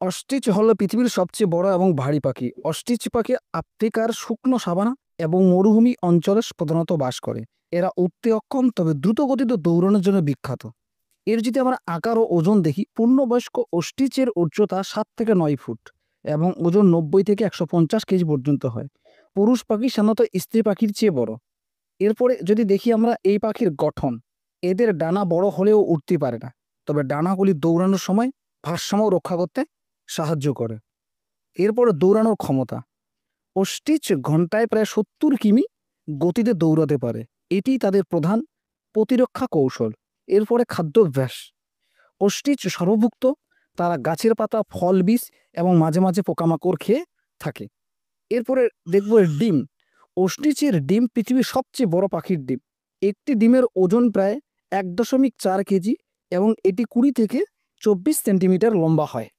Ostrich হলো পৃথিবীর সবচেয়ে বড় এবং ভারী পাখি। অস্ট্রিচ পাখি আফ্রিকার শুকনো সাভানা এবং মরুভূমি অঞ্চলে প্রধানত বাস করে। এরা উঠতে অক্ষম, তবে দ্রুত গতিতে দৌড়ানোর জন্য বিখ্যাত। এর যদি আমরা আকার ও ওজন দেখি, পূর্ণবয়স্ক অস্ট্রিচের উচ্চতা 7 থেকে 9 ফুট এবং ওজন 90 থেকে 150 কেজি পর্যন্ত হয়। পুরুষ পাখি সাধারণত স্ত্রী পাখির চেয়ে বড়। এরপরে যদি দেখি আমরা এই পাখির গঠন, এদের ডানা বড় হলেও উঠতে পারে না, তবে ডানাগুলি দৌড়ানোর সময় ভারসাম্য রক্ষা করতে সাহায্য করে। এরপরে দৌড়ানোর ক্ষমতা, অস্ট্রিচ ঘন্টায় প্রায় 70 কিমি গতিতে দৌড়াতে পারে। এটি তাদের প্রধান প্রতিরক্ষা কৌশল। এরপরে খাদ্যাভ্যাস, অস্ট্রিচ সর্বভুক্ত, তারা গাছের পাতা, ফল, বীজ এবং মাঝে মাঝে পোকামাকড় খেয়ে থাকে। এরপরে দেখব ডিম। অস্ট্রিচের ডিম পৃথিবীর সবচেয়ে বড় পাখির ডিম। একটি ডিমের ওজন প্রায় 1.4 কেজি এবং এটি 20 থেকে 24 সেন্টিমিটার লম্বা হয়।